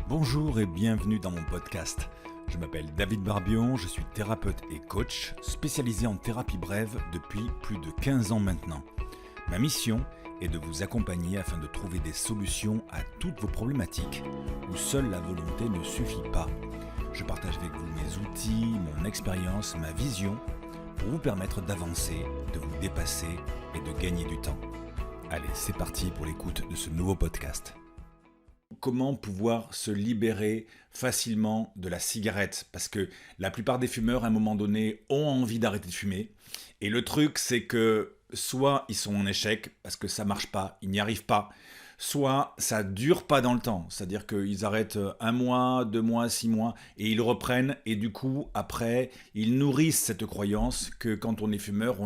Bonjour et bienvenue dans mon podcast. Je m'appelle David Barbion, je suis thérapeute et coach spécialisé en thérapie brève depuis plus de 15 ans maintenant. Ma mission est de vous accompagner afin de trouver des solutions à toutes vos problématiques où seule la volonté ne suffit pas. Je partage avec vous mes outils, mon expérience, ma vision pour vous permettre d'avancer, de vous dépasser et de gagner du temps. Allez, c'est parti pour l'écoute de ce nouveau podcast. Comment pouvoir se libérer facilement de la cigarette? Parce que la plupart des fumeurs, à un moment donné, ont envie d'arrêter de fumer. Et le truc, c'est que soit ils sont en échec, parce que ça marche pas, ils n'y arrivent pas, soit ça dure pas dans le temps. C'est-à-dire qu'ils arrêtent 1 mois, 2 mois, 6 mois, et ils reprennent. Et du coup, après, ils nourrissent cette croyance que quand on est fumeur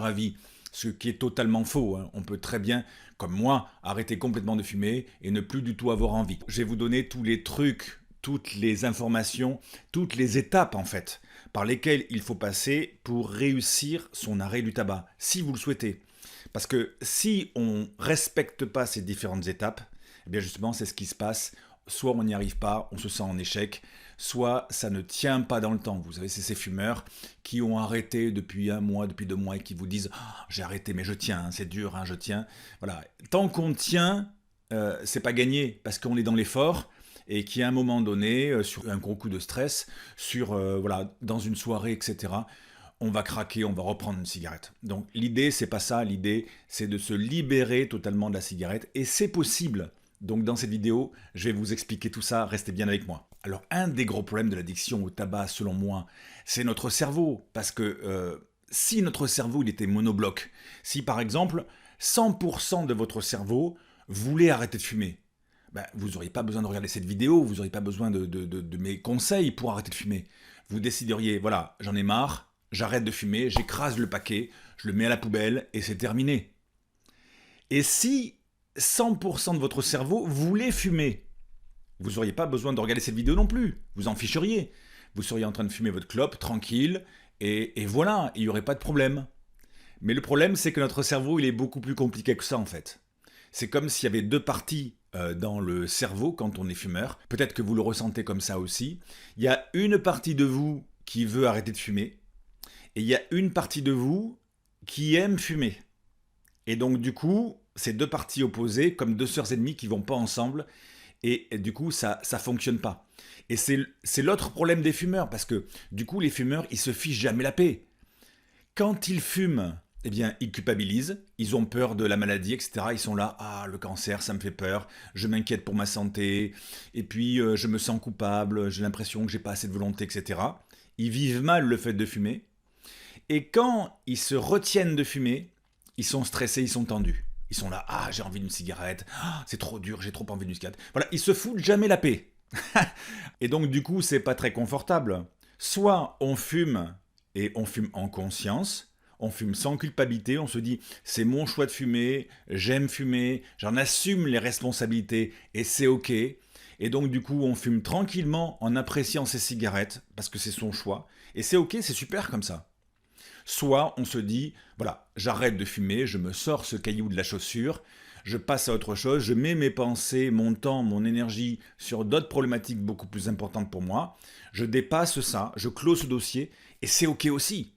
à vie. Ce qui est totalement faux. On peut très bien, comme moi, arrêter complètement de fumer et ne plus du tout avoir envie. Je vais vous donner tous les trucs, toutes les informations, toutes les étapes en fait, par lesquelles il faut passer pour réussir son arrêt du tabac, si vous le souhaitez. Parce que si on ne respecte pas ces différentes étapes, eh bien justement c'est ce qui se passe. Soit on n'y arrive pas, on se sent en échec, soit ça ne tient pas dans le temps. Vous savez, c'est ces fumeurs qui ont arrêté depuis 1 mois, depuis 2 mois et qui vous disent « J'ai arrêté, mais je tiens, c'est dur, je tiens. » Voilà. Tant qu'on tient, c'est pas gagné parce qu'on est dans l'effort et qu'à un moment donné, sur un gros coup de stress, dans une soirée, etc., on va craquer, on va reprendre une cigarette. Donc l'idée, c'est pas ça. L'idée, c'est de se libérer totalement de la cigarette et c'est possible. Donc dans cette vidéo, je vais vous expliquer tout ça, restez bien avec moi. Alors un des gros problèmes de l'addiction au tabac, selon moi, c'est notre cerveau. Parce que si notre cerveau il était monobloc, si par exemple 100% de votre cerveau voulait arrêter de fumer, vous n'auriez pas besoin de regarder cette vidéo, vous n'auriez pas besoin de mes conseils pour arrêter de fumer. Vous décideriez, voilà, j'en ai marre, j'arrête de fumer, j'écrase le paquet, je le mets à la poubelle et c'est terminé. Et si 100% de votre cerveau voulait fumer, vous n'auriez pas besoin de regarder cette vidéo non plus. Vous en ficheriez. Vous seriez en train de fumer votre clope, tranquille, et voilà, il n'y aurait pas de problème. Mais le problème, c'est que notre cerveau, il est beaucoup plus compliqué que ça, en fait. C'est comme s'il y avait 2 parties dans le cerveau quand on est fumeur. Peut-être que vous le ressentez comme ça aussi. Il y a une partie de vous qui veut arrêter de fumer, et il y a une partie de vous qui aime fumer. Et donc, du coup, ces 2 parties opposées, comme 2 sœurs ennemies qui vont pas ensemble, et du coup, ça fonctionne pas. Et c'est l'autre problème des fumeurs, parce que du coup, les fumeurs, ils se fichent jamais la paix. Quand ils fument, eh bien, ils culpabilisent, ils ont peur de la maladie, etc. Ils sont là, ah, le cancer, ça me fait peur, je m'inquiète pour ma santé, et puis je me sens coupable, j'ai l'impression que j'ai pas assez de volonté, etc. Ils vivent mal le fait de fumer. Et quand ils se retiennent de fumer, ils sont stressés, ils sont tendus. Ils sont là, ah, j'ai envie d'une cigarette, ah, c'est trop dur, j'ai trop envie d'une cigarette. Voilà, ils se foutent jamais la paix. Et donc, du coup, c'est pas très confortable. Soit on fume, et on fume en conscience, on fume sans culpabilité, on se dit, c'est mon choix de fumer, j'aime fumer, j'en assume les responsabilités, et c'est ok. Et donc, du coup, on fume tranquillement en appréciant ses cigarettes, parce que c'est son choix. Et c'est ok, c'est super comme ça. Soit on se dit, voilà, j'arrête de fumer, je me sors ce caillou de la chaussure, je passe à autre chose, je mets mes pensées, mon temps, mon énergie sur d'autres problématiques beaucoup plus importantes pour moi, je dépasse ça, je close ce dossier, et c'est ok aussi.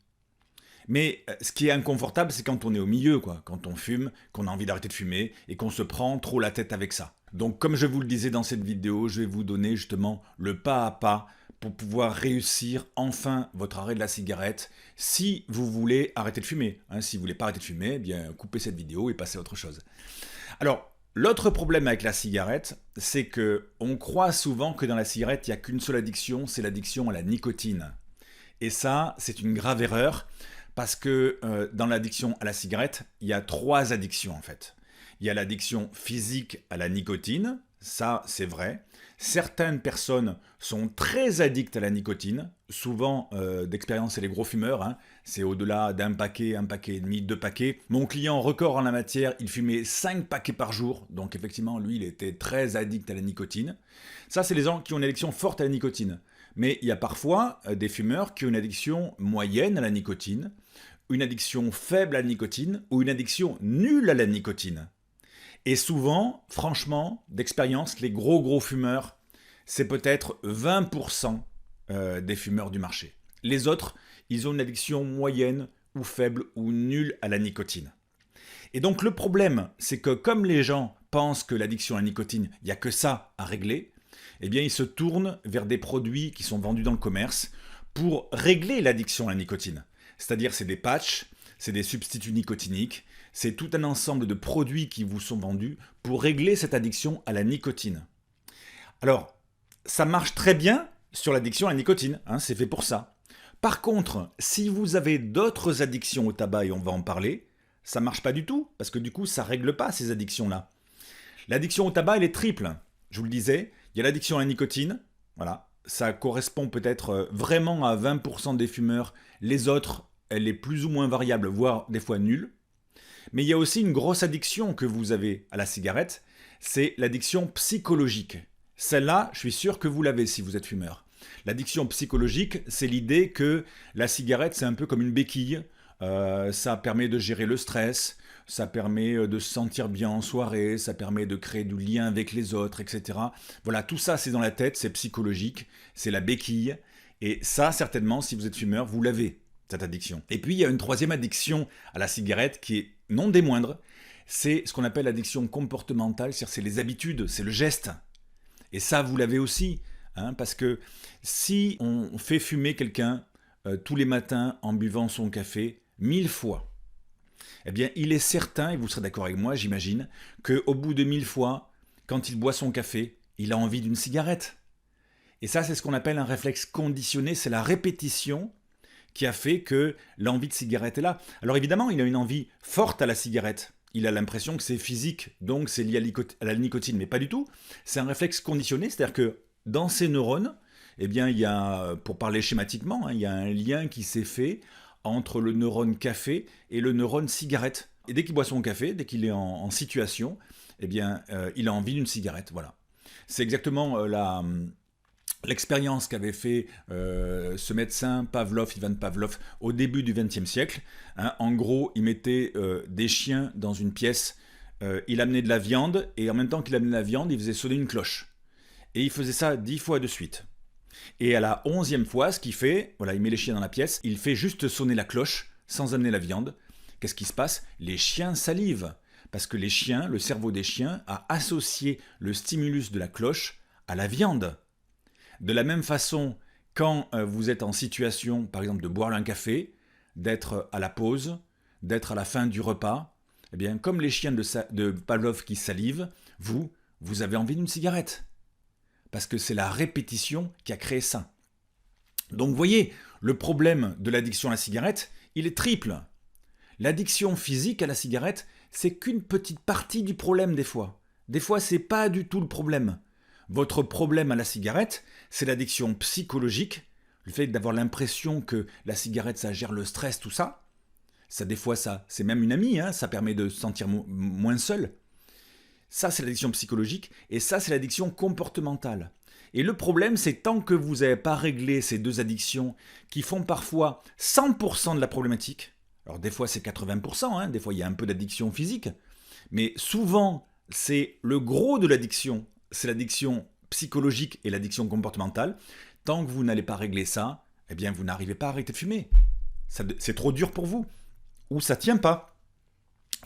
Mais ce qui est inconfortable, c'est quand on est au milieu, quoi. Quand on fume, qu'on a envie d'arrêter de fumer, et qu'on se prend trop la tête avec ça. Donc comme je vous le disais dans cette vidéo, je vais vous donner justement le pas à pas pour pouvoir réussir enfin votre arrêt de la cigarette si vous voulez arrêter de fumer. Si vous voulez pas arrêter de fumer, eh bien coupez cette vidéo et passez à autre chose. Alors, l'autre problème avec la cigarette, c'est que on croit souvent que dans la cigarette, il n'y a qu'une seule addiction, c'est l'addiction à la nicotine. Et ça, c'est une grave erreur, parce que dans l'addiction à la cigarette, il y a 3 addictions en fait. Il y a l'addiction physique à la nicotine, ça c'est vrai. Certaines personnes sont très addictes à la nicotine, souvent d'expérience c'est les gros fumeurs, c'est au-delà d'1 paquet, 1 paquet et demi, 2 paquets. Mon client record en la matière, il fumait 5 paquets par jour, donc effectivement lui il était très addict à la nicotine. Ça c'est les gens qui ont une addiction forte à la nicotine. Mais il y a parfois des fumeurs qui ont une addiction moyenne à la nicotine, une addiction faible à la nicotine ou une addiction nulle à la nicotine. Et souvent, franchement, d'expérience, les gros fumeurs, c'est peut-être 20% des fumeurs du marché. Les autres, ils ont une addiction moyenne ou faible ou nulle à la nicotine. Et donc le problème, c'est que comme les gens pensent que l'addiction à la nicotine, il n'y a que ça à régler, eh bien ils se tournent vers des produits qui sont vendus dans le commerce pour régler l'addiction à la nicotine. C'est-à-dire c'est des patchs, c'est des substituts nicotiniques, c'est tout un ensemble de produits qui vous sont vendus pour régler cette addiction à la nicotine. Alors, ça marche très bien sur l'addiction à la nicotine, c'est fait pour ça. Par contre, si vous avez d'autres addictions au tabac, et on va en parler, ça marche pas du tout, parce que du coup, ça règle pas ces addictions-là. L'addiction au tabac, elle est triple. Je vous le disais, il y a l'addiction à la nicotine, voilà, ça correspond peut-être vraiment à 20% des fumeurs. Les autres, elle est plus ou moins variable, voire des fois nulle. Mais il y a aussi une grosse addiction que vous avez à la cigarette, c'est l'addiction psychologique. Celle-là, je suis sûr que vous l'avez si vous êtes fumeur. L'addiction psychologique, c'est l'idée que la cigarette, c'est un peu comme une béquille. Ça permet de gérer le stress, ça permet de se sentir bien en soirée, ça permet de créer du lien avec les autres, etc. Voilà, tout ça, c'est dans la tête, c'est psychologique, c'est la béquille. Et ça, certainement, si vous êtes fumeur, vous l'avez, cette addiction. Et puis, il y a une troisième addiction à la cigarette qui est non des moindres. C'est ce qu'on appelle l'addiction comportementale, c'est-à-dire c'est les habitudes, c'est le geste. Et ça, vous l'avez aussi, parce que si on fait fumer quelqu'un tous les matins en buvant son café 1000 fois, eh bien, il est certain, et vous serez d'accord avec moi, j'imagine, qu'au bout de 1000 fois, quand il boit son café, il a envie d'une cigarette. Et ça, c'est ce qu'on appelle un réflexe conditionné, c'est la répétition qui a fait que l'envie de cigarette est là. Alors évidemment, il a une envie forte à la cigarette. Il a l'impression que c'est physique, donc c'est lié à la nicotine, mais pas du tout. C'est un réflexe conditionné, c'est-à-dire que dans ces neurones, eh bien, il y a, pour parler schématiquement, il y a un lien qui s'est fait entre le neurone café et le neurone cigarette. Et dès qu'il boit son café, dès qu'il est en situation, eh bien, il a envie d'une cigarette. Voilà. C'est exactement l'expérience qu'avait fait ce médecin Ivan Pavlov, au début du XXe siècle. En gros, il mettait des chiens dans une pièce, il amenait de la viande, et en même temps qu'il amenait de la viande, il faisait sonner une cloche. Et il faisait ça 10 fois de suite. Et à la 11e fois, ce qu'il fait, voilà, il met les chiens dans la pièce, il fait juste sonner la cloche, sans amener la viande. Qu'est-ce qui se passe? Les chiens salivent. Parce que les chiens, le cerveau des chiens, a associé le stimulus de la cloche à la viande. De la même façon, quand vous êtes en situation, par exemple, de boire un café, d'être à la pause, d'être à la fin du repas, eh bien, comme les chiens de Pavlov qui salivent, vous avez envie d'une cigarette. Parce que c'est la répétition qui a créé ça. Donc, vous voyez, le problème de l'addiction à la cigarette, il est triple. L'addiction physique à la cigarette, c'est qu'une petite partie du problème des fois. Des fois, c'est pas du tout le problème. Votre problème à la cigarette, c'est l'addiction psychologique, le fait d'avoir l'impression que la cigarette, ça gère le stress, tout ça. Ça, des fois, c'est même une amie, ça permet de se sentir moins seul. Ça, c'est l'addiction psychologique, et ça, c'est l'addiction comportementale. Et le problème, c'est tant que vous n'avez pas réglé ces deux addictions qui font parfois 100% de la problématique, alors des fois c'est 80%, des fois il y a un peu d'addiction physique, mais souvent c'est le gros de l'addiction, c'est l'addiction psychologique et l'addiction comportementale. Tant que vous n'allez pas régler ça, eh bien vous n'arrivez pas à arrêter de fumer. C'est trop dur pour vous, ou ça tient pas.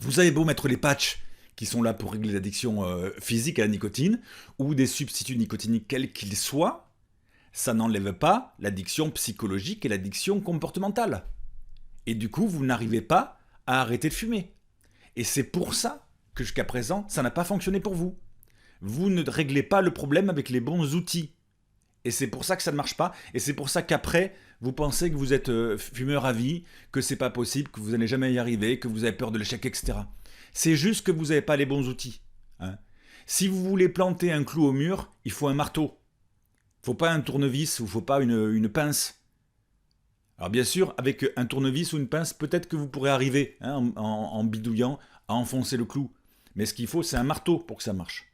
Vous avez beau mettre les patchs qui sont là pour régler l'addiction physique à la nicotine, ou des substituts nicotiniques quels qu'ils soient, ça n'enlève pas l'addiction psychologique et l'addiction comportementale. Et du coup, vous n'arrivez pas à arrêter de fumer. Et c'est pour ça que jusqu'à présent, ça n'a pas fonctionné pour vous. Vous ne réglez pas le problème avec les bons outils. Et c'est pour ça que ça ne marche pas, et c'est pour ça qu'après, vous pensez que vous êtes fumeur à vie, que c'est pas possible, que vous n'allez jamais y arriver, que vous avez peur de l'échec, etc. C'est juste que vous n'avez pas les bons outils. Si vous voulez planter un clou au mur, il faut un marteau. Il ne faut pas un tournevis ou il ne faut pas une pince. Alors bien sûr, avec un tournevis ou une pince, peut-être que vous pourrez arriver, en bidouillant, à enfoncer le clou. Mais ce qu'il faut, c'est un marteau pour que ça marche.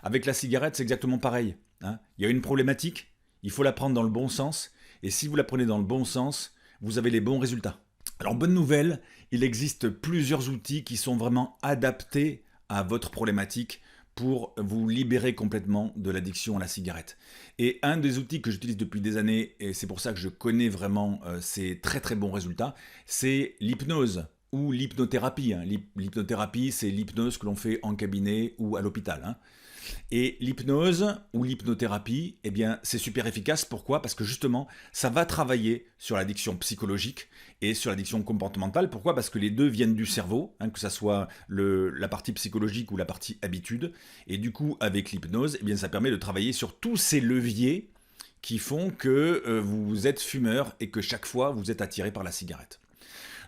Avec la cigarette, c'est exactement pareil. Il y a une problématique, il faut la prendre dans le bon sens. Et si vous la prenez dans le bon sens, vous avez les bons résultats. Alors bonne nouvelle, il existe plusieurs outils qui sont vraiment adaptés à votre problématique pour vous libérer complètement de l'addiction à la cigarette. Et un des outils que j'utilise depuis des années, et c'est pour ça que je connais vraiment ces très très bons résultats, c'est l'hypnose ou l'hypnothérapie. L'hypnothérapie, c'est l'hypnose que l'on fait en cabinet ou à l'hôpital. Et l'hypnose ou l'hypnothérapie, eh bien, c'est super efficace. Pourquoi ? Parce que justement, ça va travailler sur l'addiction psychologique et sur l'addiction comportementale. Pourquoi ? Parce que les deux viennent du cerveau, que ce soit la partie psychologique ou la partie habitude. Et du coup, avec l'hypnose, eh bien, ça permet de travailler sur tous ces leviers qui font que vous êtes fumeur et que chaque fois, vous êtes attiré par la cigarette.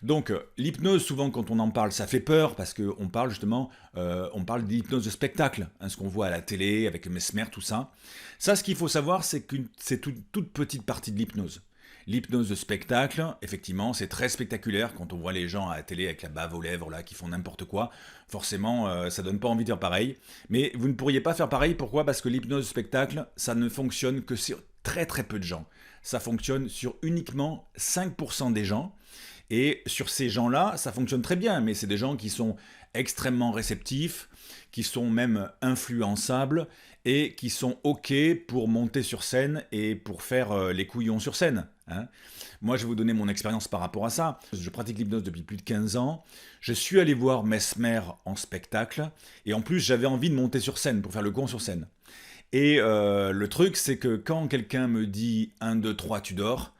Donc l'hypnose, souvent quand on en parle, ça fait peur parce qu'on parle justement, on parle d'hypnose de spectacle, ce qu'on voit à la télé avec Mesmer, tout ça. Ça, ce qu'il faut savoir, c'est que c'est toute petite partie de l'hypnose. L'hypnose de spectacle, effectivement, c'est très spectaculaire quand on voit les gens à la télé avec la bave aux lèvres là, qui font n'importe quoi. Forcément, ça donne pas envie de faire pareil. Mais vous ne pourriez pas faire pareil, pourquoi ? Parce que l'hypnose de spectacle, ça ne fonctionne que sur très très peu de gens. Ça fonctionne sur uniquement 5% des gens. Et sur ces gens-là, ça fonctionne très bien, mais c'est des gens qui sont extrêmement réceptifs, qui sont même influençables et qui sont OK pour monter sur scène et pour faire les couillons sur scène. Moi, je vais vous donner mon expérience par rapport à ça. Je pratique l'hypnose depuis plus de 15 ans. Je suis allé voir Mesmer en spectacle et en plus, j'avais envie de monter sur scène pour faire le con sur scène. Et le truc, c'est que quand quelqu'un me dit 1, 2, 3, tu dors,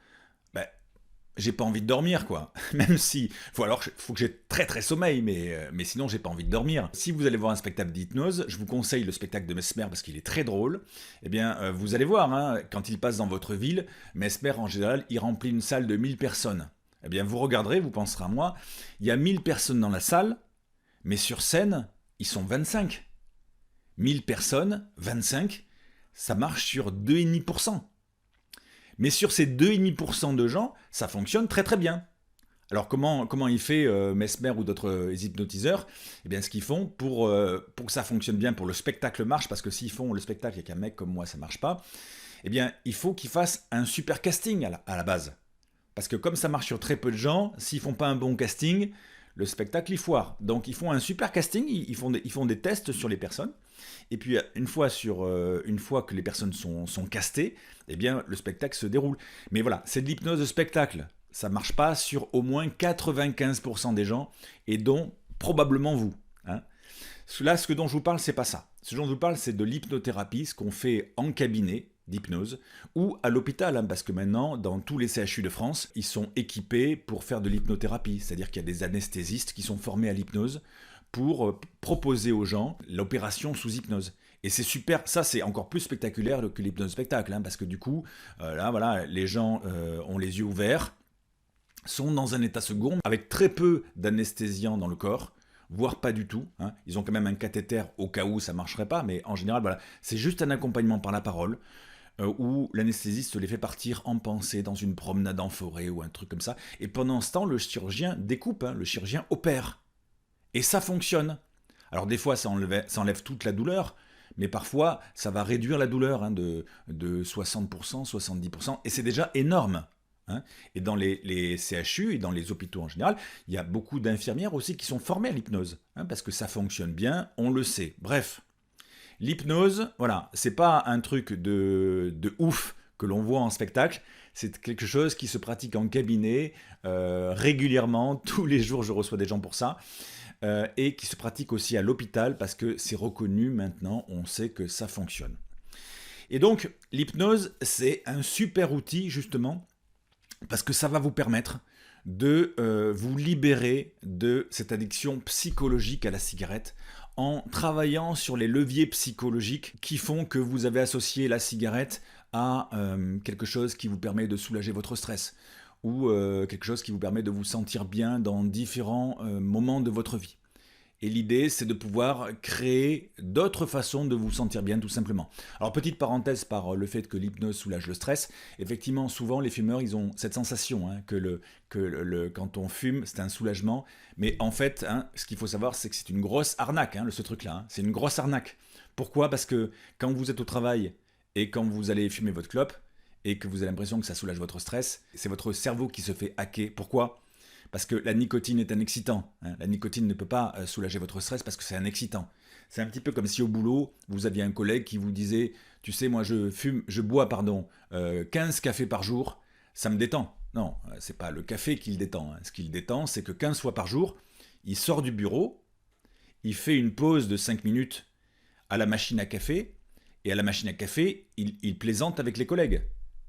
j'ai pas envie de dormir, quoi. Même si, faut que j'ai très très sommeil, mais sinon j'ai pas envie de dormir. Si vous allez voir un spectacle d'hypnose, je vous conseille le spectacle de Mesmer parce qu'il est très drôle. Eh bien, vous allez voir, quand il passe dans votre ville, Mesmer en général, il remplit une salle de 1000 personnes. Eh bien, vous regarderez, vous penserez à moi, il y a 1000 personnes dans la salle, mais sur scène, ils sont 25. 1000 personnes, 25, ça marche sur 2,5%. Mais sur ces 2,5% de gens, ça fonctionne très très bien. Alors comment il fait Mesmer ou d'autres hypnotiseurs ? Eh bien ce qu'ils font pour que ça fonctionne bien, pour le spectacle marche, parce que s'ils font le spectacle avec un mec comme moi, ça marche pas, eh bien il faut qu'ils fassent un super casting à la base. Parce que comme ça marche sur très peu de gens, s'ils font pas un bon casting, le spectacle il foire. Donc ils font un super casting, ils font des tests sur les personnes. Et puis une fois que les personnes sont castées, eh bien le spectacle se déroule. Mais voilà, c'est de l'hypnose de spectacle. Ça ne marche pas sur au moins 95% des gens, et dont probablement vous. Là, ce dont je vous parle, c'est pas ça. Ce dont je vous parle, c'est de l'hypnothérapie, ce qu'on fait en cabinet d'hypnose ou à l'hôpital, parce que maintenant, dans tous les CHU de France, ils sont équipés pour faire de l'hypnothérapie. C'est-à-dire qu'il y a des anesthésistes qui sont formés à l'hypnose pour proposer aux gens l'opération sous hypnose. Et c'est super, ça c'est encore plus spectaculaire que l'hypnose spectacle, parce que du coup, là voilà, les gens ont les yeux ouverts, sont dans un état second, avec très peu d'anesthésiants dans le corps, voire pas du tout. Ils ont quand même un cathéter au cas où ça marcherait pas, mais en général, voilà, c'est juste un accompagnement par la parole, où l'anesthésiste les fait partir en pensée dans une promenade en forêt ou un truc comme ça. Et pendant ce temps, le chirurgien découpe, le chirurgien opère. Et ça fonctionne. Alors des fois, ça enlève toute la douleur, mais parfois, ça va réduire la douleur de 60%, 70%, et c'est déjà énorme. Et dans les CHU et dans les hôpitaux en général, il y a beaucoup d'infirmières aussi qui sont formées à l'hypnose, parce que ça fonctionne bien, on le sait. Bref, l'hypnose, voilà, c'est pas un truc de ouf que l'on voit en spectacle, c'est quelque chose qui se pratique en cabinet régulièrement, tous les jours je reçois des gens pour ça, et qui se pratique aussi à l'hôpital parce que c'est reconnu maintenant, on sait que ça fonctionne. Et donc l'hypnose, c'est un super outil justement parce que ça va vous permettre de vous libérer de cette addiction psychologique à la cigarette en travaillant sur les leviers psychologiques qui font que vous avez associé la cigarette à quelque chose qui vous permet de soulager votre stress ou quelque chose qui vous permet de vous sentir bien dans différents moments de votre vie. Et l'idée, c'est de pouvoir créer d'autres façons de vous sentir bien, tout simplement. Alors, petite parenthèse par le fait que l'hypnose soulage le stress. Effectivement, souvent, les fumeurs, ils ont cette sensation que quand on fume, c'est un soulagement. Mais en fait, ce qu'il faut savoir, c'est que c'est une grosse arnaque, ce truc-là. C'est une grosse arnaque. Pourquoi ? Parce que quand vous êtes au travail et quand vous allez fumer votre clope et que vous avez l'impression que ça soulage votre stress, c'est votre cerveau qui se fait hacker. Pourquoi ? Parce que la nicotine est un excitant. Hein. La nicotine ne peut pas soulager votre stress parce que c'est un excitant. C'est un petit peu comme si au boulot, vous aviez un collègue qui vous disait, tu sais, moi je bois 15 cafés par jour, ça me détend. Non, c'est pas le café qui le détend. Hein. Ce qui le détend, c'est que 15 fois par jour, il sort du bureau, il fait une pause de 5 minutes à la machine à café, et à la machine à café, il plaisante avec les collègues.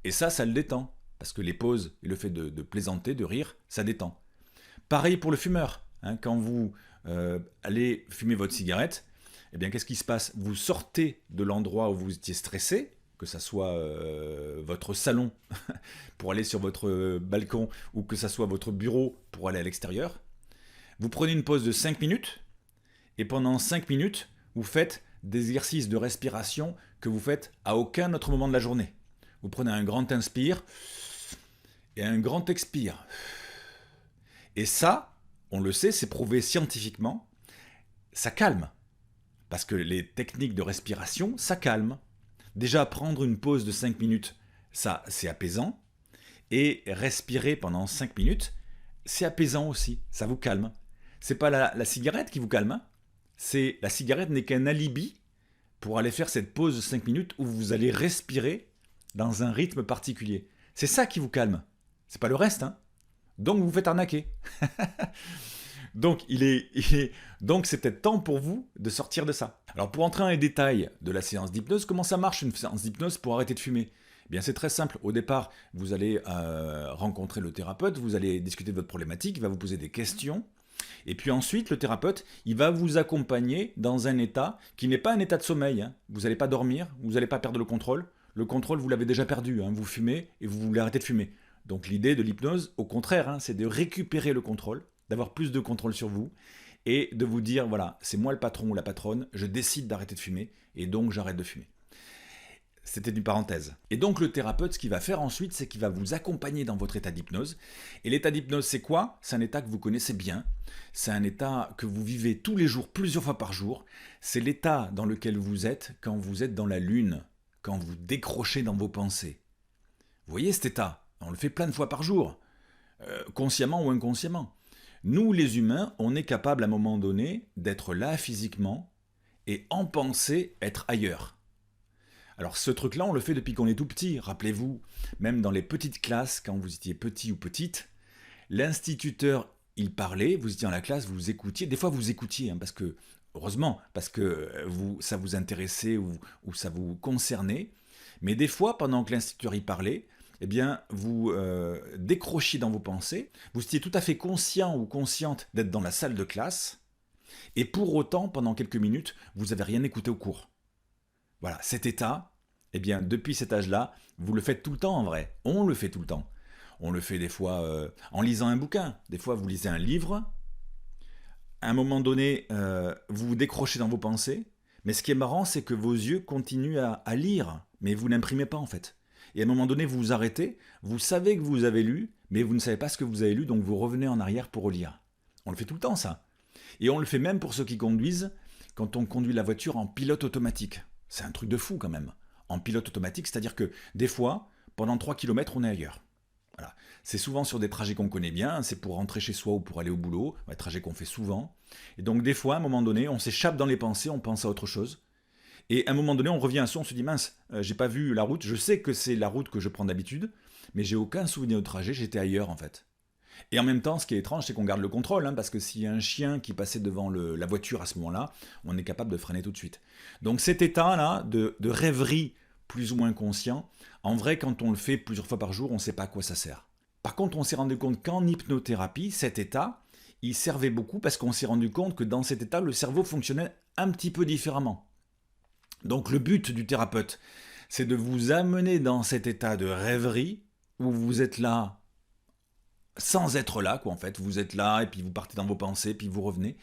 Et ça le détend. Parce que les pauses et le fait de plaisanter, de rire, ça détend. Pareil pour le fumeur. Hein, quand vous allez fumer votre cigarette, eh bien, qu'est-ce qui se passe? Vous sortez de l'endroit où vous étiez stressé, que ce soit votre salon pour aller sur votre balcon, ou que ce soit votre bureau pour aller à l'extérieur. Vous prenez une pause de 5 minutes, et pendant 5 minutes, vous faites des exercices de respiration que vous faites à aucun autre moment de la journée. Vous prenez un grand inspire et un grand expire. Et ça, on le sait, c'est prouvé scientifiquement, ça calme. Parce que les techniques de respiration, ça calme. Déjà, prendre une pause de 5 minutes, ça, c'est apaisant. Et respirer pendant 5 minutes, c'est apaisant aussi, ça vous calme. C'est pas la cigarette qui vous calme, hein. La cigarette n'est qu'un alibi pour aller faire cette pause de 5 minutes où vous allez respirer dans un rythme particulier. C'est ça qui vous calme. C'est pas le reste, hein. Donc vous vous faites arnaquer. Donc donc c'est peut-être temps pour vous de sortir de ça. Alors pour entrer dans les détails de la séance d'hypnose, comment ça marche une séance d'hypnose pour arrêter de fumer? Eh bien c'est très simple. Au départ, vous allez rencontrer le thérapeute, vous allez discuter de votre problématique, il va vous poser des questions. Et puis ensuite, le thérapeute, il va vous accompagner dans un état qui n'est pas un état de sommeil. Hein. Vous n'allez pas dormir, vous n'allez pas perdre le contrôle. Le contrôle, vous l'avez déjà perdu. Hein. Vous fumez et vous voulez arrêter de fumer. Donc l'idée de l'hypnose, au contraire, hein, c'est de récupérer le contrôle, d'avoir plus de contrôle sur vous et de vous dire, voilà, c'est moi le patron ou la patronne, je décide d'arrêter de fumer et donc j'arrête de fumer. C'était une parenthèse. Et donc le thérapeute, ce qu'il va faire ensuite, c'est qu'il va vous accompagner dans votre état d'hypnose. Et l'état d'hypnose, c'est quoi? C'est un état que vous connaissez bien. C'est un état que vous vivez tous les jours, plusieurs fois par jour. C'est l'état dans lequel vous êtes quand vous êtes dans la lune, quand vous décrochez dans vos pensées. Vous voyez cet état? On le fait plein de fois par jour, consciemment ou inconsciemment. Nous, les humains, on est capable à un moment donné d'être là physiquement et en pensée être ailleurs. Alors ce truc-là, on le fait depuis qu'on est tout petit. Rappelez-vous, même dans les petites classes, quand vous étiez petit ou petite, l'instituteur, il parlait, vous étiez dans la classe, vous écoutiez. Des fois, vous écoutiez, hein, parce que, heureusement, parce que ça vous intéressait ou ça vous concernait. Mais des fois, pendant que l'instituteur y parlait, eh bien, vous décrochiez dans vos pensées. Vous étiez tout à fait conscient ou consciente d'être dans la salle de classe. Et pour autant, pendant quelques minutes, vous n'avez rien écouté au cours. Voilà, cet état, eh bien, depuis cet âge-là, vous le faites tout le temps en vrai. On le fait tout le temps. On le fait des fois en lisant un bouquin. Des fois, vous lisez un livre. À un moment donné, vous vous décrochez dans vos pensées. Mais ce qui est marrant, c'est que vos yeux continuent à lire. Mais vous n'imprimez pas en fait. Et à un moment donné, vous vous arrêtez. Vous savez que vous avez lu, mais vous ne savez pas ce que vous avez lu, donc vous revenez en arrière pour relire. On le fait tout le temps, ça. Et on le fait même pour ceux qui conduisent, quand on conduit la voiture en pilote automatique. C'est un truc de fou quand même. En pilote automatique, c'est-à-dire que des fois, pendant 3 km, on est ailleurs. Voilà. C'est souvent sur des trajets qu'on connaît bien, c'est pour rentrer chez soi ou pour aller au boulot, des trajets qu'on fait souvent. Et donc des fois, à un moment donné, on s'échappe dans les pensées, on pense à autre chose. Et à un moment donné, on revient à ça, on se dit mince, j'ai pas vu la route, je sais que c'est la route que je prends d'habitude, mais j'ai aucun souvenir de trajet, j'étais ailleurs en fait. Et en même temps, ce qui est étrange, c'est qu'on garde le contrôle, hein, parce que s'il y a un chien qui passait devant la voiture à ce moment-là, on est capable de freiner tout de suite. Donc cet état-là de rêverie plus ou moins conscient, en vrai, quand on le fait plusieurs fois par jour, on ne sait pas à quoi ça sert. Par contre, on s'est rendu compte qu'en hypnothérapie, cet état, il servait beaucoup parce qu'on s'est rendu compte que dans cet état, le cerveau fonctionnait un petit peu différemment. Donc le but du thérapeute, c'est de vous amener dans cet état de rêverie où vous êtes là sans être là, quoi, en fait. Vous êtes là et puis vous partez dans vos pensées, puis vous revenez.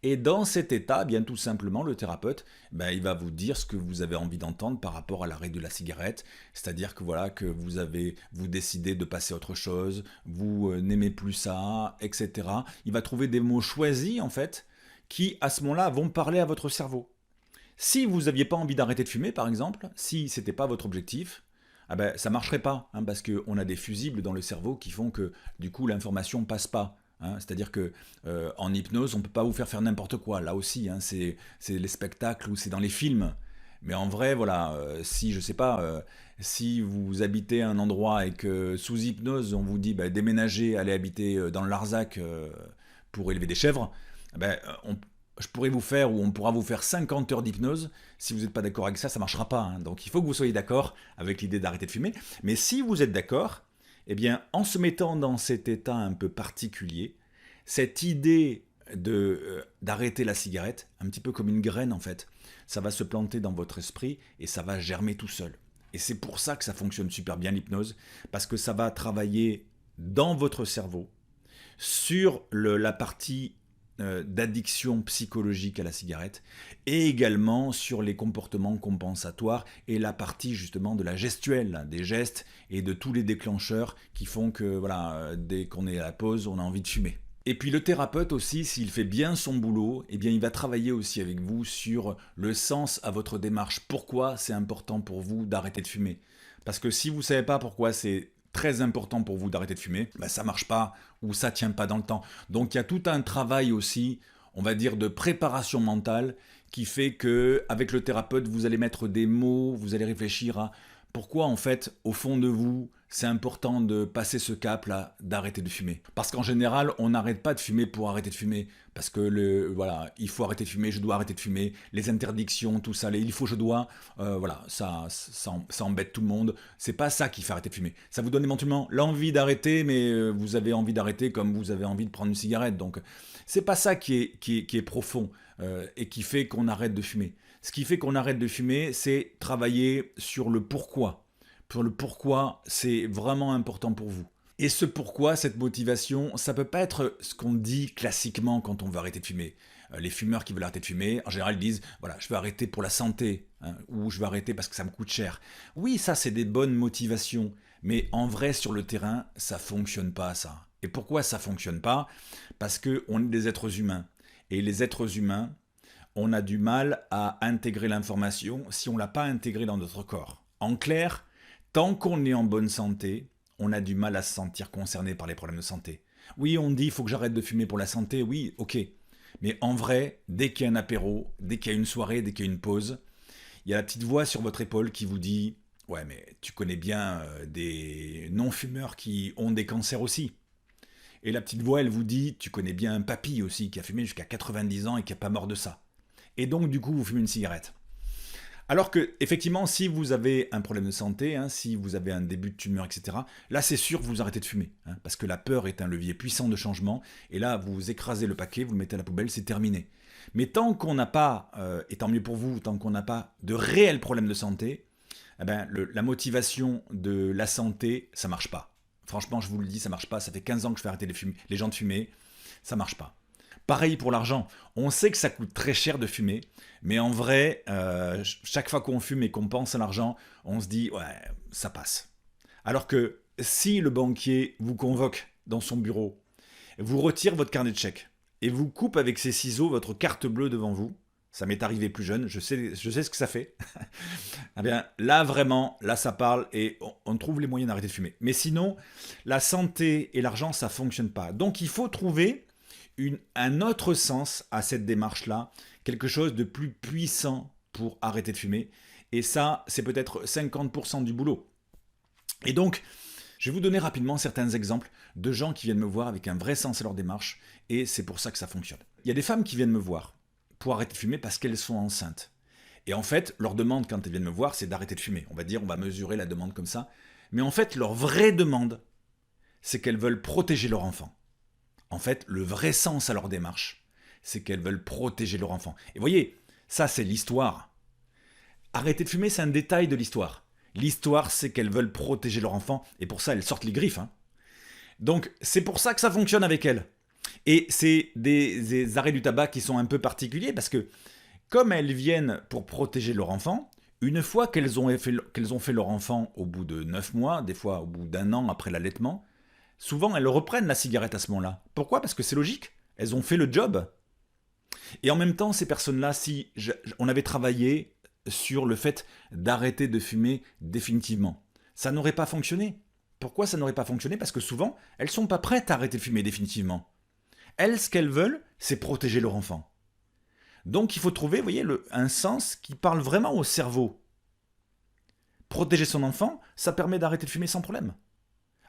Et dans cet état, bien tout simplement, le thérapeute, il va vous dire ce que vous avez envie d'entendre par rapport à l'arrêt de la cigarette. C'est-à-dire que voilà, que vous décidez de passer à autre chose, vous n'aimez plus ça, etc. Il va trouver des mots choisis, en fait, qui, à ce moment-là, vont parler à votre cerveau. Si vous n'aviez pas envie d'arrêter de fumer, par exemple, si ce n'était pas votre objectif, ça ne marcherait pas, hein, parce qu'on a des fusibles dans le cerveau qui font que, du coup, l'information ne passe pas hein. C'est-à-dire que en hypnose, on ne peut pas vous faire n'importe quoi. Là aussi, hein, c'est les spectacles ou c'est dans les films. Mais en vrai, voilà, si, je sais pas, si vous habitez un endroit et que sous hypnose, on vous dit bah, déménagez, allez habiter dans le Larzac pour élever des chèvres, ben, je pourrais vous faire, ou on pourra vous faire 50 heures d'hypnose. Si vous n'êtes pas d'accord avec ça, ça ne marchera pas, hein. Donc il faut que vous soyez d'accord avec l'idée d'arrêter de fumer. Mais si vous êtes d'accord, eh bien, en se mettant dans cet état un peu particulier, cette idée d'arrêter la cigarette, un petit peu comme une graine en fait, ça va se planter dans votre esprit et ça va germer tout seul. Et c'est pour ça que ça fonctionne super bien l'hypnose, parce que ça va travailler dans votre cerveau sur la partie d'addiction psychologique à la cigarette et également sur les comportements compensatoires et la partie justement de la gestuelle, des gestes et de tous les déclencheurs qui font que voilà, dès qu'on est à la pause, on a envie de fumer. Et puis le thérapeute aussi, s'il fait bien son boulot, eh bien il va travailler aussi avec vous sur le sens à votre démarche. Pourquoi c'est important pour vous d'arrêter de fumer? Parce que si vous ne savez pas pourquoi c'est très important pour vous d'arrêter de fumer, ben ça marche pas ou ça tient pas dans le temps. Donc il y a tout un travail aussi, on va dire, de préparation mentale qui fait que avec le thérapeute, vous allez mettre des mots, vous allez réfléchir à pourquoi en fait, au fond de vous, c'est important de passer ce cap-là, d'arrêter de fumer. Parce qu'en général, on n'arrête pas de fumer pour arrêter de fumer. Parce que voilà, il faut arrêter de fumer, je dois arrêter de fumer, les interdictions, tout ça, les il faut, je dois, voilà, ça embête tout le monde. C'est pas ça qui fait arrêter de fumer. Ça vous donne éventuellement l'envie d'arrêter, mais vous avez envie d'arrêter comme vous avez envie de prendre une cigarette. Donc, c'est pas ça qui est profond et qui fait qu'on arrête de fumer. Ce qui fait qu'on arrête de fumer, c'est travailler sur le pourquoi. Sur le pourquoi c'est vraiment important pour vous. Et ce pourquoi, cette motivation, ça peut pas être ce qu'on dit classiquement quand on veut arrêter de fumer. Les fumeurs qui veulent arrêter de fumer, en général, ils disent « voilà, je veux arrêter pour la santé hein, » ou « je veux arrêter parce que ça me coûte cher ». Oui, ça, c'est des bonnes motivations. Mais en vrai, sur le terrain, ça fonctionne pas, ça. Et pourquoi ça fonctionne pas? Parce qu'on est des êtres humains. Et les êtres humains, on a du mal à intégrer l'information si on ne l'a pas intégrée dans notre corps. En clair, tant qu'on est en bonne santé, on a du mal à se sentir concerné par les problèmes de santé. Oui, on dit il faut que j'arrête de fumer pour la santé, oui, ok. Mais en vrai, dès qu'il y a un apéro, dès qu'il y a une soirée, dès qu'il y a une pause, il y a la petite voix sur votre épaule qui vous dit « ouais, mais tu connais bien des non-fumeurs qui ont des cancers aussi ». Et la petite voix, elle vous dit « tu connais bien un papy aussi qui a fumé jusqu'à 90 ans et qui n'est pas mort de ça ». Et donc, du coup, vous fumez une cigarette. Alors que, effectivement, si vous avez un problème de santé, hein, si vous avez un début de tumeur, etc., là, c'est sûr que vous arrêtez de fumer. Hein, parce que la peur est un levier puissant de changement. Et là, vous écrasez le paquet, vous le mettez à la poubelle, c'est terminé. Mais tant qu'on n'a pas, et tant mieux pour vous, tant qu'on n'a pas de réels problèmes de santé, eh ben, la motivation de la santé, ça marche pas. Franchement, je vous le dis, ça marche pas. Ça fait 15 ans que je fais arrêter les gens de fumer. Ça marche pas. Pareil pour l'argent. On sait que ça coûte très cher de fumer, mais en vrai, chaque fois qu'on fume et qu'on pense à l'argent, on se dit, ouais, ça passe. Alors que si le banquier vous convoque dans son bureau, vous retire votre carnet de chèques et vous coupe avec ses ciseaux votre carte bleue devant vous, ça m'est arrivé plus jeune, je sais ce que ça fait, eh bien là vraiment, là ça parle et on trouve les moyens d'arrêter de fumer. Mais sinon, la santé et l'argent, ça ne fonctionne pas. Donc il faut trouver un autre sens à cette démarche-là, quelque chose de plus puissant pour arrêter de fumer. Et ça, c'est peut-être 50% du boulot. Et donc, je vais vous donner rapidement certains exemples de gens qui viennent me voir avec un vrai sens à leur démarche, et c'est pour ça que ça fonctionne. Il y a des femmes qui viennent me voir pour arrêter de fumer parce qu'elles sont enceintes. Et en fait, leur demande quand elles viennent me voir, c'est d'arrêter de fumer. On va dire, on va mesurer la demande comme ça. Mais en fait, leur vraie demande, c'est qu'elles veulent protéger leur enfant. En fait, le vrai sens à leur démarche, c'est qu'elles veulent protéger leur enfant. Et vous voyez, ça c'est l'histoire. Arrêter de fumer, c'est un détail de l'histoire. L'histoire, c'est qu'elles veulent protéger leur enfant, et pour ça, elles sortent les griffes. Hein. Donc, c'est pour ça que ça fonctionne avec elles. Et c'est des arrêts du tabac qui sont un peu particuliers, parce que comme elles viennent pour protéger leur enfant, une fois qu'elles ont fait leur enfant au bout de 9 mois, des fois au bout d'1 an après l'allaitement, souvent, elles reprennent la cigarette à ce moment-là. Pourquoi? Parce que c'est logique. Elles ont fait le job. Et en même temps, ces personnes-là, si on avait travaillé sur le fait d'arrêter de fumer définitivement, ça n'aurait pas fonctionné. Pourquoi ça n'aurait pas fonctionné? Parce que souvent, elles ne sont pas prêtes à arrêter de fumer définitivement. Elles, ce qu'elles veulent, c'est protéger leur enfant. Donc il faut trouver, vous voyez, un sens qui parle vraiment au cerveau. Protéger son enfant, ça permet d'arrêter de fumer sans problème.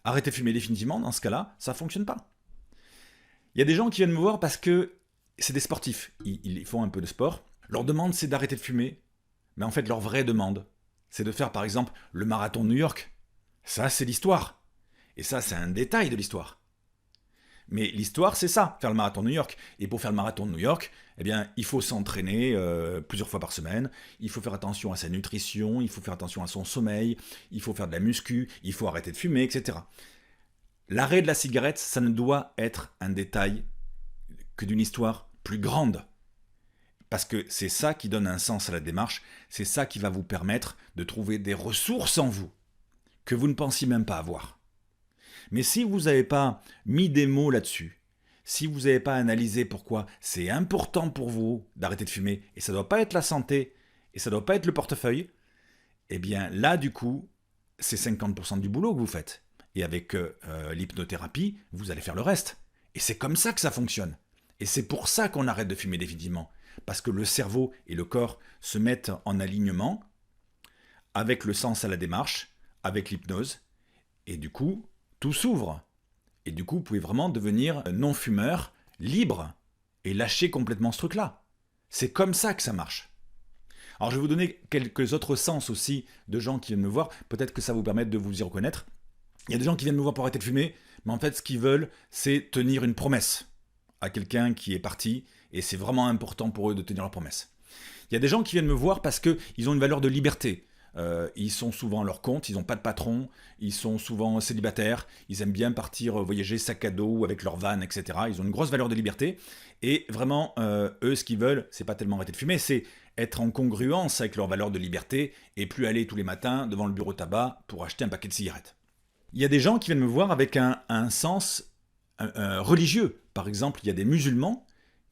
Arrêter de fumer définitivement, dans ce cas-là, ça ne fonctionne pas. Il y a des gens qui viennent me voir parce que c'est des sportifs. Ils font un peu de sport. Leur demande, c'est d'arrêter de fumer. Mais en fait, leur vraie demande, c'est de faire, par exemple, le marathon de New York. Ça, c'est l'histoire. Et ça, c'est un détail de l'histoire. Mais l'histoire, c'est ça, faire le marathon de New York. Et pour faire le marathon de New York, eh bien, il faut s'entraîner plusieurs fois par semaine. Il faut faire attention à sa nutrition, il faut faire attention à son sommeil, il faut faire de la muscu, il faut arrêter de fumer, etc. L'arrêt de la cigarette, ça ne doit être un détail que d'une histoire plus grande. Parce que c'est ça qui donne un sens à la démarche, c'est ça qui va vous permettre de trouver des ressources en vous que vous ne pensiez même pas avoir. Mais si vous n'avez pas mis des mots là-dessus, si vous n'avez pas analysé pourquoi c'est important pour vous d'arrêter de fumer, et ça ne doit pas être la santé, et ça ne doit pas être le portefeuille, eh bien là, du coup, c'est 50% du boulot que vous faites. Et avec l'hypnothérapie, vous allez faire le reste. Et c'est comme ça que ça fonctionne. Et c'est pour ça qu'on arrête de fumer définitivement. Parce que le cerveau et le corps se mettent en alignement avec le sens à la démarche, avec l'hypnose, et du coup, tout s'ouvre. Et du coup, vous pouvez vraiment devenir non-fumeur, libre, et lâcher complètement ce truc-là. C'est comme ça que ça marche. Alors, je vais vous donner quelques autres sens aussi de gens qui viennent me voir. Peut-être que ça vous permet de vous y reconnaître. Il y a des gens qui viennent me voir pour arrêter de fumer, mais en fait, ce qu'ils veulent, c'est tenir une promesse à quelqu'un qui est parti, et c'est vraiment important pour eux de tenir leur promesse. Il y a des gens qui viennent me voir parce qu'ils ont une valeur de liberté. Ils sont souvent à leur compte, ils n'ont pas de patron, ils sont souvent célibataires, ils aiment bien partir voyager sac à dos avec leur van, etc. Ils ont une grosse valeur de liberté et vraiment, eux, ce qu'ils veulent, c'est pas tellement arrêter de fumer, c'est être en congruence avec leur valeur de liberté et plus aller tous les matins devant le bureau tabac pour acheter un paquet de cigarettes. Il y a des gens qui viennent me voir avec un sens religieux. Par exemple, il y a des musulmans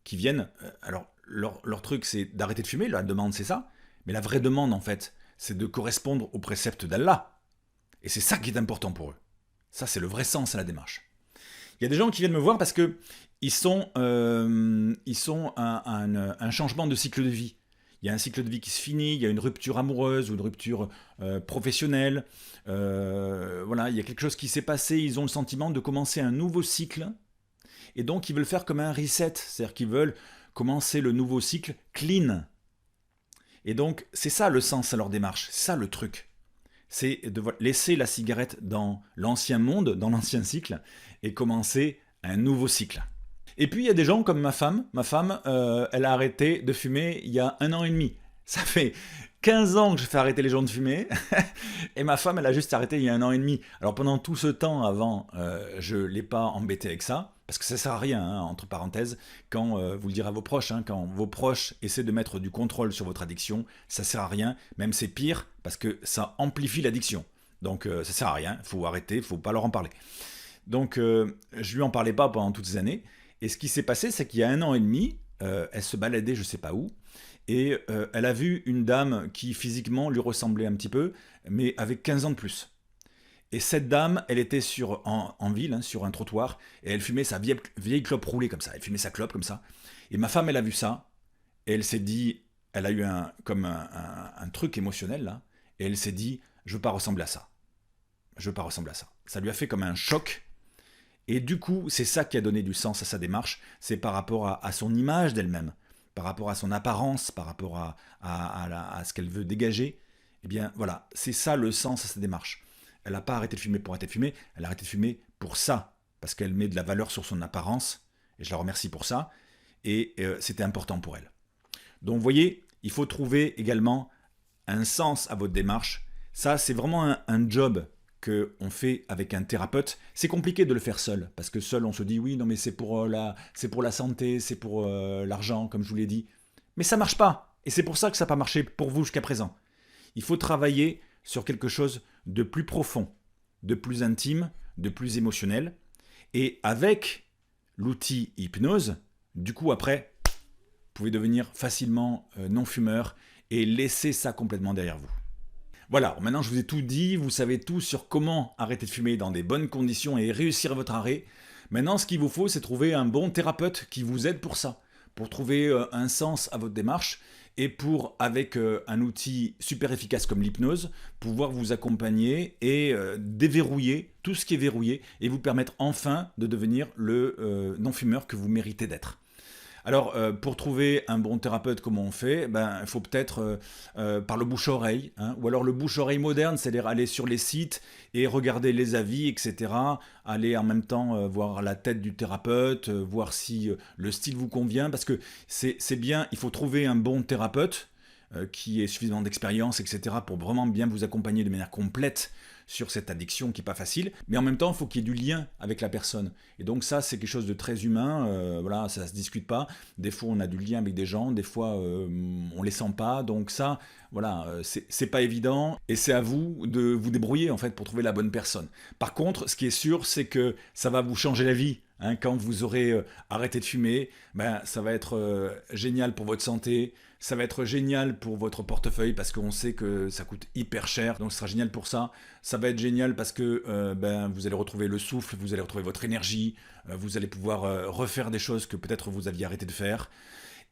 qui viennent, alors leur truc c'est d'arrêter de fumer, la demande c'est ça, mais la vraie demande en fait, c'est de correspondre aux préceptes d'Allah. Et c'est ça qui est important pour eux. Ça, c'est le vrai sens à la démarche. Il y a des gens qui viennent me voir parce qu'ils sont un changement de cycle de vie. Il y a un cycle de vie qui se finit, il y a une rupture amoureuse ou une rupture professionnelle. Voilà, il y a quelque chose qui s'est passé, ils ont le sentiment de commencer un nouveau cycle. Et donc, ils veulent faire comme un reset, c'est-à-dire qu'ils veulent commencer le nouveau cycle clean. Et donc, c'est ça le sens à leur démarche, c'est ça le truc. C'est de laisser la cigarette dans l'ancien monde, dans l'ancien cycle, et commencer un nouveau cycle. Et puis, il y a des gens comme ma femme. Ma femme, elle a arrêté de fumer il y a 1 an et demi. Ça fait 15 ans que je fais arrêter les gens de fumer, et ma femme, elle a juste arrêté il y a 1 an et demi. Alors, pendant tout ce temps avant, je ne l'ai pas embêté avec ça, parce que ça ne sert à rien, hein, entre parenthèses, quand vous le direz à vos proches, hein, quand vos proches essaient de mettre du contrôle sur votre addiction, ça ne sert à rien, même c'est pire, parce que ça amplifie l'addiction. Donc ça ne sert à rien, il faut arrêter, il ne faut pas leur en parler. Donc je lui en parlais pas pendant toutes ces années, et ce qui s'est passé, c'est qu'il y a 1 an et demi, elle se baladait je ne sais pas où, et elle a vu une dame qui physiquement lui ressemblait un petit peu, mais avec 15 ans de plus. Et cette dame, elle était en ville, hein, sur un trottoir, et elle fumait sa vieille clope roulée comme ça. Elle fumait sa clope comme ça. Et ma femme, elle a vu ça, et elle s'est dit, elle a eu un truc émotionnel là, et elle s'est dit, je veux pas ressembler à ça. Je veux pas ressembler à ça. Ça lui a fait comme un choc. Et du coup, c'est ça qui a donné du sens à sa démarche, c'est par rapport à son image d'elle-même, par rapport à son apparence, par rapport à ce qu'elle veut dégager. Eh bien voilà, c'est ça le sens à sa démarche. Elle n'a pas arrêté de fumer pour arrêter de fumer, elle a arrêté de fumer pour ça, parce qu'elle met de la valeur sur son apparence, et je la remercie pour ça, et c'était important pour elle. Donc vous voyez, il faut trouver également un sens à votre démarche. Ça, c'est vraiment un job qu'on fait avec un thérapeute. C'est compliqué de le faire seul, parce que seul, on se dit, oui, non mais c'est pour la santé, c'est pour l'argent, comme je vous l'ai dit. Mais ça ne marche pas, et c'est pour ça que ça n'a pas marché pour vous jusqu'à présent. Il faut travailler sur quelque chose de plus profond, de plus intime, de plus émotionnel. Et avec l'outil hypnose, du coup après, vous pouvez devenir facilement non-fumeur et laisser ça complètement derrière vous. Voilà, maintenant je vous ai tout dit, vous savez tout sur comment arrêter de fumer dans des bonnes conditions et réussir votre arrêt. Maintenant, ce qu'il vous faut, c'est trouver un bon thérapeute qui vous aide pour ça, pour trouver un sens à votre démarche et pour, avec un outil super efficace comme l'hypnose, pouvoir vous accompagner et déverrouiller tout ce qui est verrouillé et vous permettre enfin de devenir le non-fumeur que vous méritez d'être. Alors, pour trouver un bon thérapeute, comment on fait? Il faut peut-être par le bouche-oreille, hein, ou alors le bouche-oreille moderne, c'est-à-dire aller sur les sites et regarder les avis, etc. Aller en même temps voir la tête du thérapeute, voir si le style vous convient, parce que c'est bien, il faut trouver un bon thérapeute qui ait suffisamment d'expérience, etc. pour vraiment bien vous accompagner de manière complète sur cette addiction qui n'est pas facile, mais en même temps, il faut qu'il y ait du lien avec la personne. Et donc ça, c'est quelque chose de très humain, voilà, ça ne se discute pas. Des fois, on a du lien avec des gens, des fois, on ne les sent pas. Donc ça, voilà, c'est pas évident, et c'est à vous de vous débrouiller, en fait, pour trouver la bonne personne. Par contre, ce qui est sûr, c'est que ça va vous changer la vie. Hein, quand vous aurez arrêté de fumer, ça va être génial pour votre santé, ça va être génial pour votre portefeuille parce qu'on sait que ça coûte hyper cher, donc ce sera génial pour ça. Ça va être génial parce que vous allez retrouver le souffle, vous allez retrouver votre énergie, vous allez pouvoir refaire des choses que peut-être vous aviez arrêté de faire.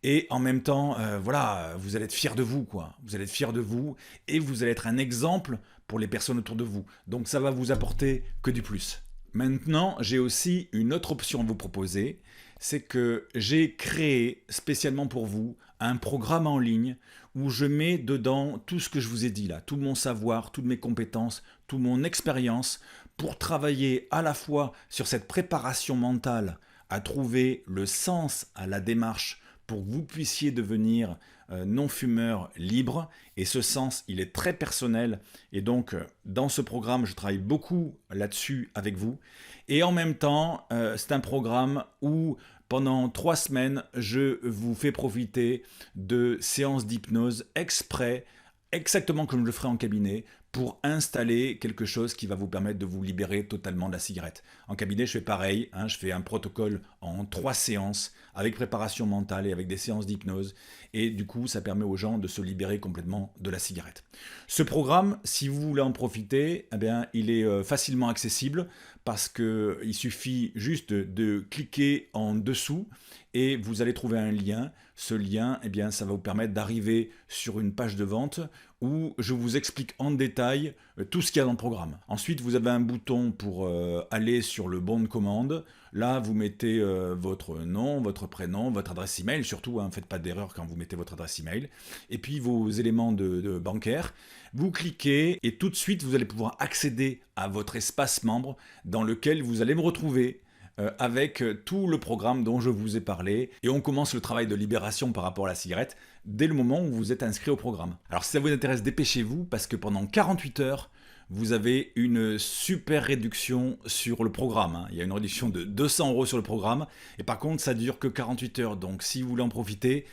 Et en même temps, voilà, vous allez être fier de vous, quoi. Vous allez être fier de vous et vous allez être un exemple pour les personnes autour de vous. Donc ça va vous apporter que du plus. Maintenant, j'ai aussi une autre option à vous proposer, c'est que j'ai créé spécialement pour vous un programme en ligne où je mets dedans tout ce que je vous ai dit là, tout mon savoir, toutes mes compétences, toute mon expérience pour travailler à la fois sur cette préparation mentale à trouver le sens à la démarche pour que vous puissiez devenir non-fumeur libre. Et ce sens, il est très personnel. Et donc, dans ce programme, je travaille beaucoup là-dessus avec vous. Et en même temps, c'est un programme où, pendant 3 semaines, je vous fais profiter de séances d'hypnose exprès, exactement comme je le ferai en cabinet, pour installer quelque chose qui va vous permettre de vous libérer totalement de la cigarette. En cabinet, je fais pareil, hein, je fais un protocole en 3 séances, avec préparation mentale et avec des séances d'hypnose, et du coup, ça permet aux gens de se libérer complètement de la cigarette. Ce programme, si vous voulez en profiter, il est facilement accessible, parce qu'il suffit juste de cliquer en dessous, et vous allez trouver un lien. Ce lien, ça va vous permettre d'arriver sur une page de vente où je vous explique en détail tout ce qu'il y a dans le programme. Ensuite, vous avez un bouton pour aller sur le bon de commande. Là, vous mettez votre nom, votre prénom, votre adresse email. Surtout, ne faites pas d'erreur quand vous mettez votre adresse email. Et puis, vos éléments de bancaire. Vous cliquez et tout de suite, vous allez pouvoir accéder à votre espace membre dans lequel vous allez me retrouver avec tout le programme dont je vous ai parlé, et on commence le travail de libération par rapport à la cigarette dès le moment où vous êtes inscrit au programme. Alors si ça vous intéresse, dépêchez-vous, parce que pendant 48 heures, vous avez une super réduction sur le programme. Hein. Il y a une réduction de 200 € sur le programme, et par contre ça dure que 48 heures, donc si vous voulez en profiter,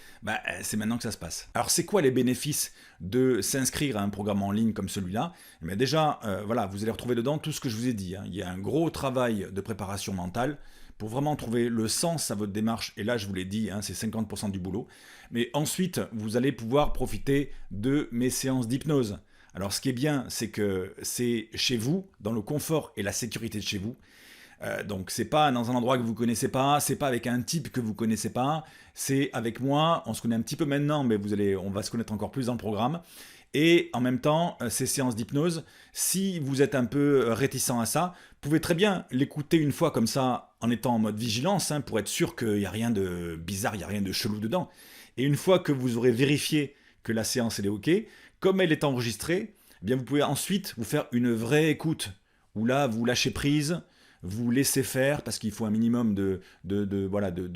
c'est maintenant que ça se passe. Alors c'est quoi les bénéfices de s'inscrire à un programme en ligne comme celui-là? Déjà, voilà, vous allez retrouver dedans tout ce que je vous ai dit. Hein. Il y a un gros travail de préparation mentale pour vraiment trouver le sens à votre démarche, et là je vous l'ai dit, hein, c'est 50% du boulot. Mais ensuite, vous allez pouvoir profiter de mes séances d'hypnose. Alors ce qui est bien, c'est que c'est chez vous, dans le confort et la sécurité de chez vous. Donc c'est pas dans un endroit que vous connaissez pas, c'est pas avec un type que vous connaissez pas, c'est avec moi, on se connaît un petit peu maintenant, mais on va se connaître encore plus dans le programme. Et en même temps, ces séances d'hypnose, si vous êtes un peu réticent à ça, vous pouvez très bien l'écouter une fois comme ça, en étant en mode vigilance, hein, pour être sûr qu'il n'y a rien de bizarre, il n'y a rien de chelou dedans. Et une fois que vous aurez vérifié que la séance elle est OK, comme elle est enregistrée, vous pouvez ensuite vous faire une vraie écoute, où là vous lâchez prise, vous laissez faire, parce qu'il faut un minimum de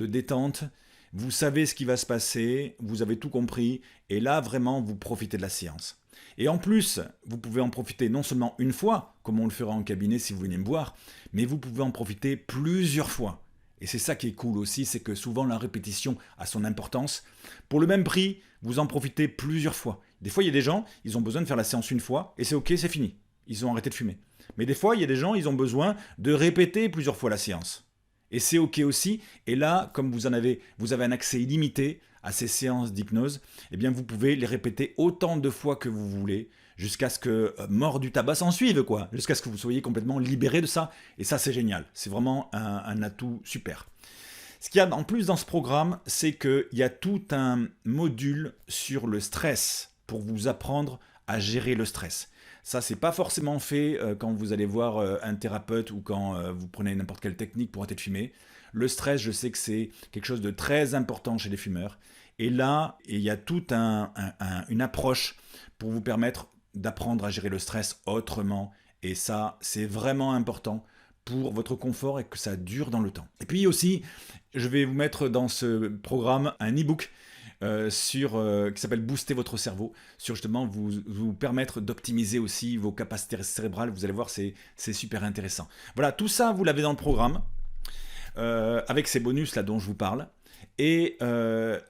détente. Vous savez ce qui va se passer, vous avez tout compris, et là vraiment vous profitez de la séance. Et en plus, vous pouvez en profiter non seulement une fois, comme on le fera en cabinet si vous venez me voir, mais vous pouvez en profiter plusieurs fois. Et c'est ça qui est cool aussi, c'est que souvent la répétition a son importance. Pour le même prix, vous en profitez plusieurs fois. Des fois, il y a des gens, ils ont besoin de faire la séance une fois, et c'est OK, c'est fini. Ils ont arrêté de fumer. Mais des fois, il y a des gens, ils ont besoin de répéter plusieurs fois la séance. Et c'est OK aussi. Et là, comme vous avez un accès illimité à ces séances d'hypnose, vous pouvez les répéter autant de fois que vous voulez, jusqu'à ce que mort du tabac s'en suive, quoi, jusqu'à ce que vous soyez complètement libéré de ça. Et ça, c'est génial. C'est vraiment un atout super. Ce qu'il y a en plus dans ce programme, c'est qu'il y a tout un module sur le stress pour vous apprendre à gérer le stress. Ça, c'est pas forcément fait quand vous allez voir un thérapeute ou quand vous prenez n'importe quelle technique pour arrêter de fumer. Le stress, je sais que c'est quelque chose de très important chez les fumeurs. Et là, il y a toute une approche pour vous permettre d'apprendre à gérer le stress autrement. Et ça, c'est vraiment important pour votre confort et que ça dure dans le temps. Et puis aussi, je vais vous mettre dans ce programme un e-book qui s'appelle Booster votre cerveau, sur justement vous permettre d'optimiser aussi vos capacités cérébrales. Vous allez voir, c'est super intéressant. Voilà, tout ça, vous l'avez dans le programme, avec ces bonus là dont je vous parle. Et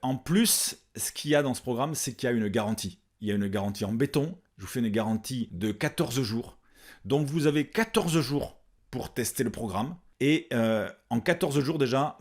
en plus, ce qu'il y a dans ce programme, c'est qu'il y a une garantie. Il y a une garantie en béton. Je vous fais une garantie de 14 jours. Donc vous avez 14 jours pour tester le programme. Et en 14 jours déjà,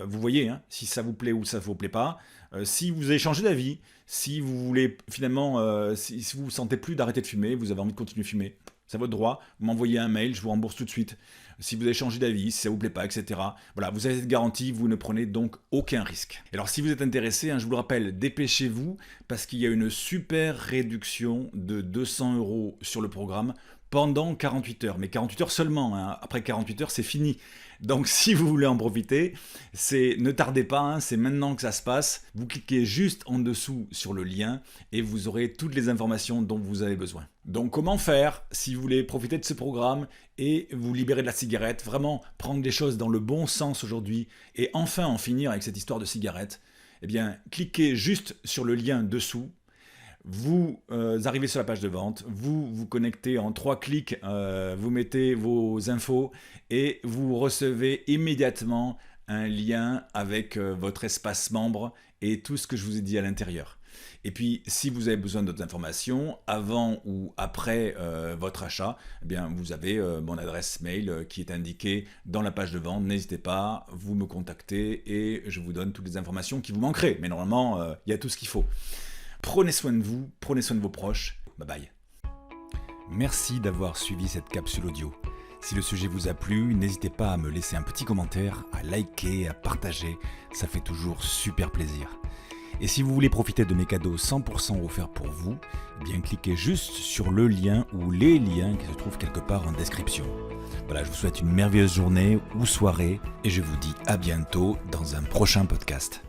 vous voyez si ça vous plaît ou ça ne vous plaît pas. Si vous avez changé d'avis, si vous voulez finalement, si vous ne sentez plus d'arrêter de fumer, vous avez envie de continuer de fumer, c'est votre droit. Vous m'envoyez un mail, je vous rembourse tout de suite. Si vous avez changé d'avis, si ça ne vous plaît pas, etc. Voilà, vous avez cette garantie, vous ne prenez donc aucun risque. Et alors si vous êtes intéressé, je vous le rappelle, dépêchez-vous parce qu'il y a une super réduction de 200 € sur le programme pendant 48 heures. Mais 48 heures seulement, après 48 heures c'est fini. Donc si vous voulez en profiter, ne tardez pas, c'est maintenant que ça se passe. Vous cliquez juste en dessous sur le lien et vous aurez toutes les informations dont vous avez besoin. Donc comment faire si vous voulez profiter de ce programme et vous libérer de la cigarette, vraiment prendre les choses dans le bon sens aujourd'hui et enfin en finir avec cette histoire de cigarette? Eh bien, cliquez juste sur le lien dessous. Vous arrivez sur la page de vente, vous vous connectez en 3 clics, vous mettez vos infos et vous recevez immédiatement un lien avec votre espace membre et tout ce que je vous ai dit à l'intérieur. Et puis, si vous avez besoin d'autres informations, avant ou après votre achat, eh bien, vous avez mon adresse mail qui est indiquée dans la page de vente. N'hésitez pas, vous me contactez et je vous donne toutes les informations qui vous manqueraient. Mais normalement, il y a tout ce qu'il faut. Prenez soin de vous, prenez soin de vos proches. Bye bye. Merci d'avoir suivi cette capsule audio. Si le sujet vous a plu, n'hésitez pas à me laisser un petit commentaire, à liker, à partager. Ça fait toujours super plaisir. Et si vous voulez profiter de mes cadeaux 100% offerts pour vous, eh bien cliquez juste sur le lien ou les liens qui se trouvent quelque part en description. Voilà, je vous souhaite une merveilleuse journée ou soirée et je vous dis à bientôt dans un prochain podcast.